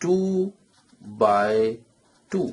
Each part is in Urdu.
2/2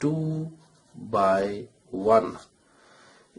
2/1।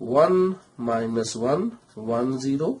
1 - 1 1 0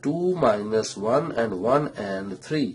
2 - 1 and 1 and 3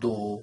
2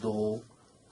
2,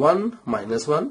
1 - 1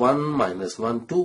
1 - 1 2।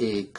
1,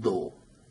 2।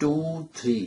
2 3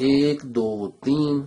1 2 3,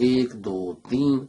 1 2 3।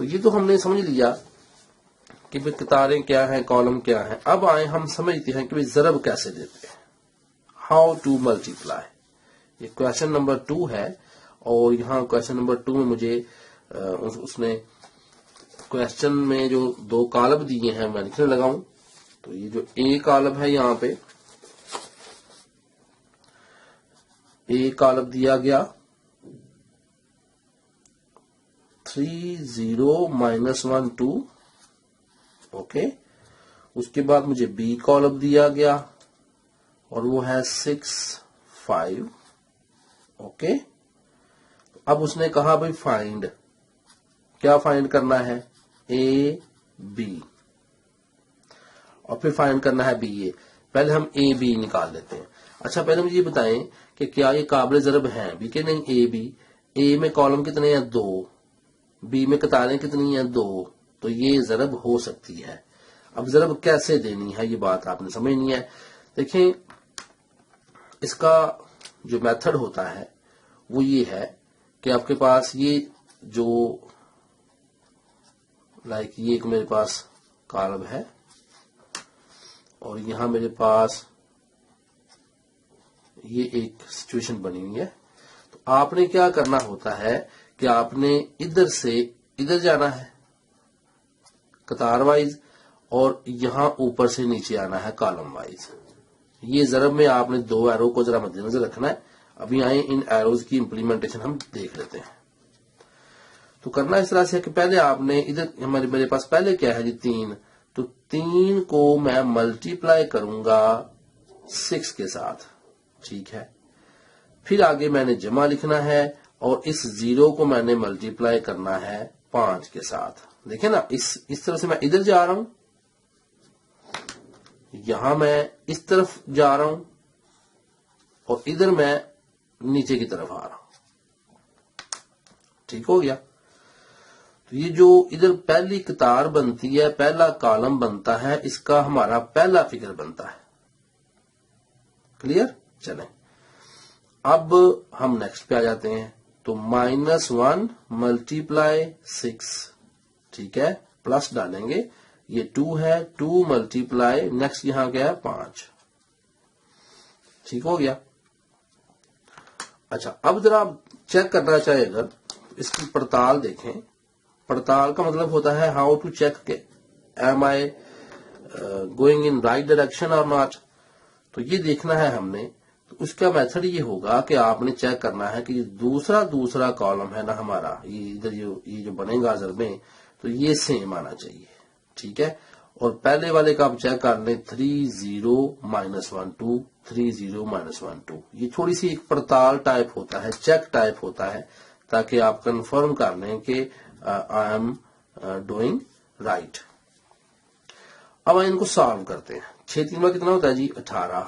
تو یہ تو ہم نے سمجھ لیا کہ بھئی قطاریں کیا ہیں، کالم کیا ہیں. اب آئیں ہم سمجھتے ہیں کہ بھئی ضرب کیسے دیتے ہیں، ہاؤ ٹو ملٹیپلائی. یہ کویشچن نمبر 2 ہے، اور یہاں کویشچن نمبر 2 میں مجھے اس نے کویشچن میں جو 2 کالم دیے ہیں میں لکھنے لگا ہوں. تو یہ جو اے کالم ہے، یہاں پہ اے کالم دیا گیا 3 0 -1 2. اوکے، اس کے بعد مجھے بی کالم دیا گیا اور وہ ہے 6 5. اوکے، اب اس نے کہا بھائی فائنڈ، کیا فائنڈ کرنا ہے، اے بی، اور پھر فائنڈ کرنا ہے بی اے. پہلے ہم اے بی نکال لیتے ہیں. اچھا، پہلے مجھے یہ بتائیں کہ کیا یہ قابل ضرب ہیں بھی کہ نہیں. اے بی، اے میں کالم کتنے ہیں، 2، بی میں قطاریں کتنی ہیں، 2. تو یہ ضرب ہو سکتی ہے. اب ضرب کیسے دینی ہے، یہ بات آپ نے سمجھنی ہے. دیکھیں، اس کا جو میتھڈ ہوتا ہے وہ یہ ہے کہ آپ کے پاس یہ جو یہ ایک میرے پاس کالم ہے، اور یہاں میرے پاس یہ ایک سچویشن بنی ہوئی ہے. تو آپ نے کیا کرنا ہوتا ہے کہ آپ نے ادھر سے ادھر جانا ہے قطار وائز، اور یہاں اوپر سے نیچے آنا ہے کالم وائز. یہ ضرب میں آپ نے 2 ایرو کو ذرا مد نظر رکھنا ہے. ابھی آئیں ان ایروز کی امپلیمنٹیشن ہم دیکھ لیتے ہیں. تو کرنا اس طرح سے ہے کہ پہلے آپ نے ادھر میرے پاس پہلے کیا ہے جی 3، تو 3 کو میں ملٹیپلائی کروں گا 6 کے ساتھ. ٹھیک ہے، پھر آگے میں نے جمع لکھنا ہے، اور اس 0 کو میں نے ملٹیپلائی کرنا ہے 5 کے ساتھ. دیکھیں نا، اس طرح سے میں ادھر جا رہا ہوں، یہاں میں اس طرف جا رہا ہوں، اور ادھر میں نیچے کی طرف آ رہا ہوں. ٹھیک ہو گیا. تو یہ جو ادھر پہلی قطار بنتی ہے، پہلا کالم بنتا ہے، اس کا ہمارا پہلا فگر بنتا ہے. کلیئر؟ چلیں اب ہم نیکسٹ پہ آ جاتے ہیں. تو -1 ملٹیپلائی 6. ٹھیک ہے، پلس ڈالیں گے، یہ 2 ہے، 2 ملٹیپلائی نیکسٹ یہاں کیا ہے 5. ٹھیک ہو گیا. اچھا، اب ذرا آپ چیک کرنا چاہے اگر اس کی پڑتال دیکھیں. پڑتال کا مطلب ہوتا ہے ہاؤ ٹو چیک کہ am I going in right direction اور ناٹ. تو یہ دیکھنا ہے ہم نے. تو اس کا میتھڈ یہ ہوگا کہ آپ نے چیک کرنا ہے کہ دوسرا کالم ہے نا ہمارا، یہ ادھر یہ جو بنے گا ضرب میں، تو یہ سیم آنا چاہیے. ٹھیک ہے، اور پہلے والے کا آپ چیک کر لیں 3 0 -1 2 3 0 -1 2. یہ تھوڑی سی ایک پڑتال ٹائپ ہوتا ہے، چیک ٹائپ ہوتا ہے، تاکہ آپ کنفرم کر لیں کہ آئی ایم ڈوئنگ رائٹ. اب ان کو سالو کرتے ہیں. 6 3 میں کتنا ہوتا ہے جی 18،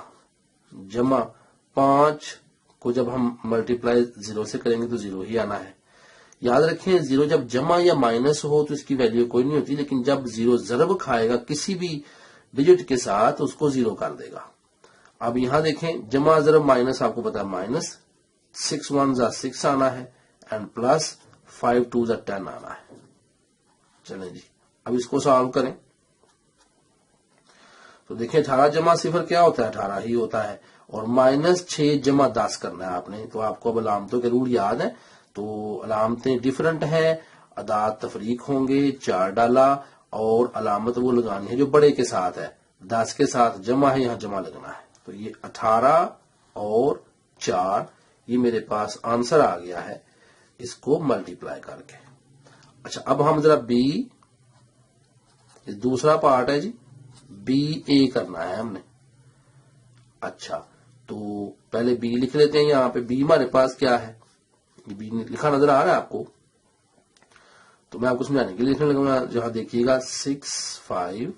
جمع 5 کو جب ہم ملٹیپلائی 0 سے کریں گے تو 0 ہی آنا ہے. یاد رکھیں 0 جب جمع یا مائنس ہو تو اس کی ویلیو کوئی نہیں ہوتی، لیکن جب 0 ضرب کھائے گا کسی بھی ڈیجٹ کے ساتھ اس کو 0 کر دے گا. اب یہاں دیکھیں جمع ضرب مائنس، آپ کو پتا ہے مائنس 6 1 6 آنا ہے، اینڈ پلس 5 2 10 آنا ہے. چلیں جی، اب اس کو سالو کریں. تو دیکھیں 18 جمع 0 کیا ہوتا ہے، 18 ہی ہوتا ہے، اور -6 جمع 10 کرنا ہے آپ نے. تو آپ کو اب علامتوں کے رول یاد ہیں، تو علامتیں ڈیفرنٹ ہیں، اعداد تفریق ہوں گے، 4 ڈالا، اور علامت وہ لگانی ہے جو بڑے کے ساتھ ہے. 10 کے ساتھ جمع ہے، یہاں جمع لگنا ہے. تو یہ 18 اور 4 یہ میرے پاس آنسر آ گیا ہے اس کو ملٹیپلائی کر کے. اچھا، اب ہم ذرا بی، یہ دوسرا پارٹ ہے جی، بی اے کرنا ہے ہم نے. اچھا، تو پہلے بی لکھ لیتے ہیں. یہاں پہ بی ہمارے پاس کیا ہے، یہ بی لکھا نظر آ رہا ہے آپ کو، تو میں آپ کو سمجھانے کے لیے لکھنے لگوں گا. جہاں دیکھیے گا 6 5،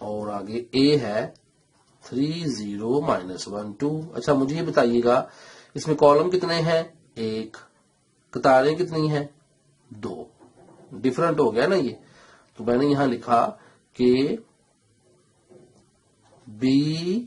اور آگے اے ہے 3 0 -1 2. اچھا، مجھے یہ بتائیے گا اس میں کالم کتنے ہیں، 1، قطاریں کتنی ہیں، 2. ڈفرنٹ ہو گیا نا یہ. تو میں نے یہاں لکھا کہ بی